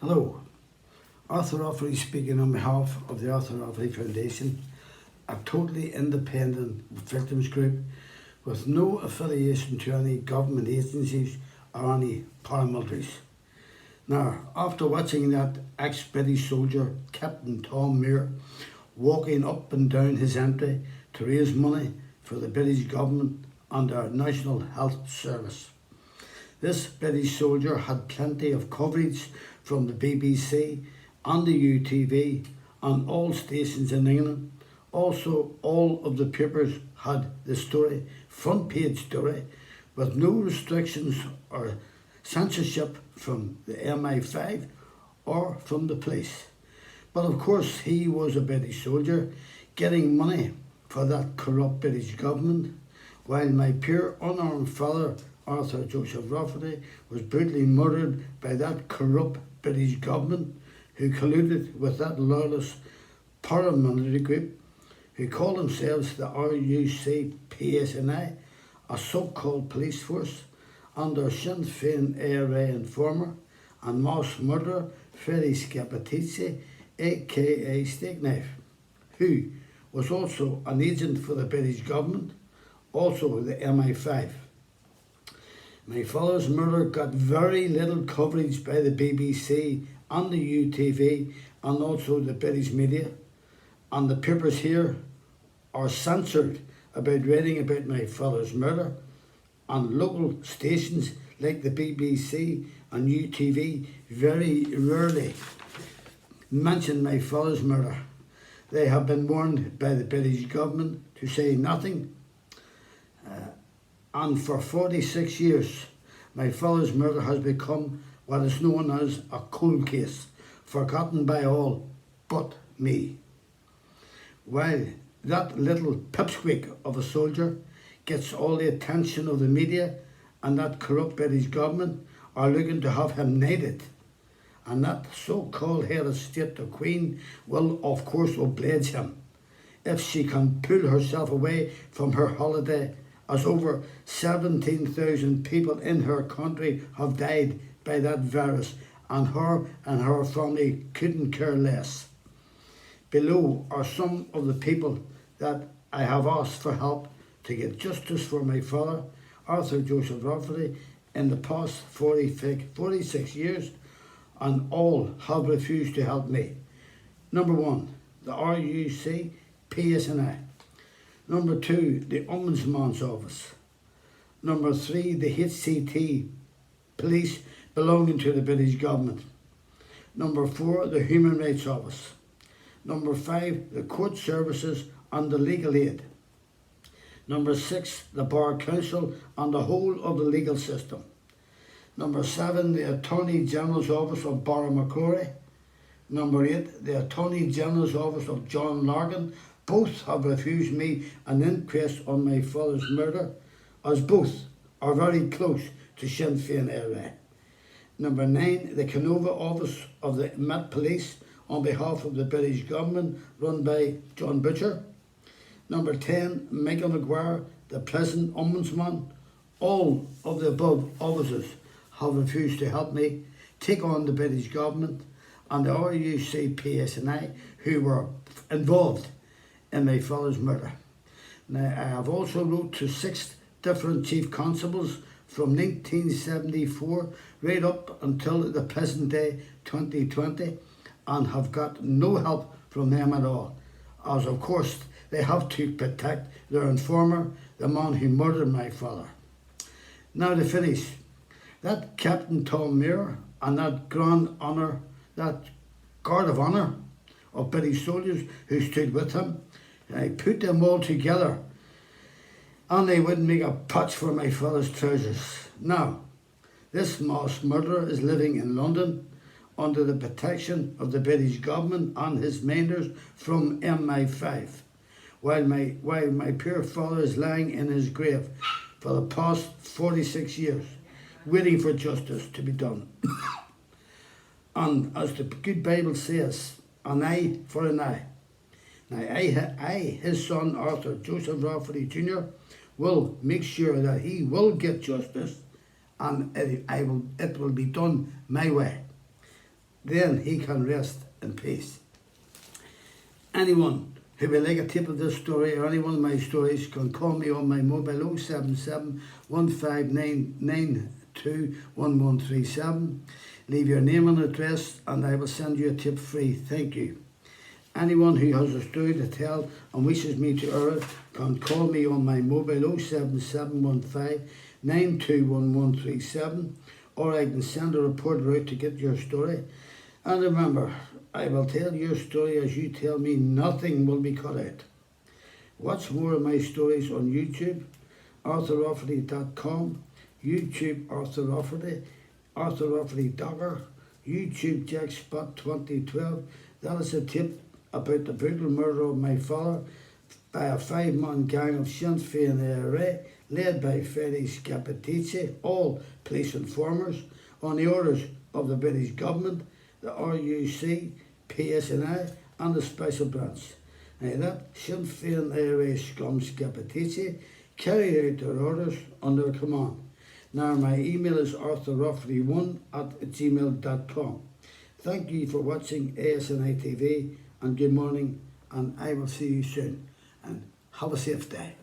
Hello, Arthur Rafferty speaking on behalf of the Arthur Rafferty Foundation, a totally independent victims group with no affiliation to any government agencies or any paramilitaries. Now, after watching that ex-British soldier, Captain Tom Muir, walking up and down his entry to raise money for the British government and our National Health Service, this British soldier had plenty of coverage from the BBC and the UTV and all stations in England. Also, all of the papers had the story, front page story, with no restrictions or censorship from the MI5 or from the police. But of course, he was a British soldier getting money for that corrupt British government, while my pure unarmed father, Arthur Joseph Rafferty, was brutally murdered by that corrupt British government who colluded with that lawless paramilitary group who call themselves the RUC-PSNI, a so-called police force, under Sinn Féin ARA informer and mass murderer Freddie Scappaticci, aka Steak Knife, who was also an agent for the British government, also the MI5. My father's murder got very little coverage by the BBC and the UTV and also the British media, and the papers here are censored about writing about my father's murder, and local stations like the BBC and UTV very rarely mention my father's murder. They have been warned by the British government to say nothing. And for 46 years, my father's murder has become what is known as a cold case, forgotten by all but me. While that little pipsqueak of a soldier gets all the attention of the media, and that corrupt British government are looking to have him knighted, and that so-called head of state, the Queen, will of course oblige him if she can pull herself away from her holiday, as over 17,000 people in her country have died by that virus, and her family couldn't care less. Below are some of the people that I have asked for help to get justice for my father, Arthur Joseph Rafferty, in the past 46 years, and all have refused to help me. Number 1, the RUC PSNI. Number 2, the Ombudsman's Office. Number 3, the HCT police belonging to the British government. Number 4, the Human Rights Office. Number 5, the court services and the legal aid. Number 6, the Bar Council and the whole of the legal system. Number 7, the Attorney General's Office of Barramacrory. Number 8, the Attorney General's Office of John Largan. Both have refused me an inquest on my father's murder, as both are very close to Sinn Féin ARA. Number 9, the Canova Office of the Met Police on behalf of the British government, run by John Butcher. Number 10, Michael Maguire, the Prison Ombudsman. All of the above officers have refused to help me take on the British government and the RUC PSNI, who were involved in my father's murder. Now, I have also wrote to 6 different chief constables from 1974 right up until the present day, 2020, and have got no help from them at all, as of course they have to protect their informer, the man who murdered my father. Now to finish, that Captain Tom Muir and that Grand Honour, that Guard of Honour of British soldiers who stood with him, I put them all together and they wouldn't make a patch for my father's trousers. Now, this mass murderer is living in London under the protection of the British government and his minders from MI5, while my poor father is lying in his grave for the past 46 years, waiting for justice to be done. And as the good Bible says, an eye for an eye. Now, I, his son Arthur Joseph Rafferty Jr., will make sure that he will get justice, and it will be done my way. then he can rest in peace. Anyone who would like a tip of this story or any one of my stories can call me on my mobile 077 15921137. Leave your name and address and I will send you a tip free. Thank you. Anyone who has a story to tell and wishes me to air it can call me on my mobile 07715 921137, or I can send a reporter out to get your story. And remember, I will tell your story as you tell me. Nothing will be cut out. Watch more of my stories on YouTube, ArthurRafferty.com, YouTube Arthur Rafferty, Arthur Rafferty Dogger, YouTube Jackspot 2012. That is a tip about the brutal murder of my father by a 5-man gang of Sinn Féin IRA, led by Ferry Scapitici, all police informers, on the orders of the British government, the RUC, PSNI and the Special Branch. Now that Sinn Féin IRA scum Scapitici carried out their orders under command. Now my email is arthurrafferty1@gmail.com. Thank you for watching ASNI TV and good morning, and I will see you soon, and have a safe day.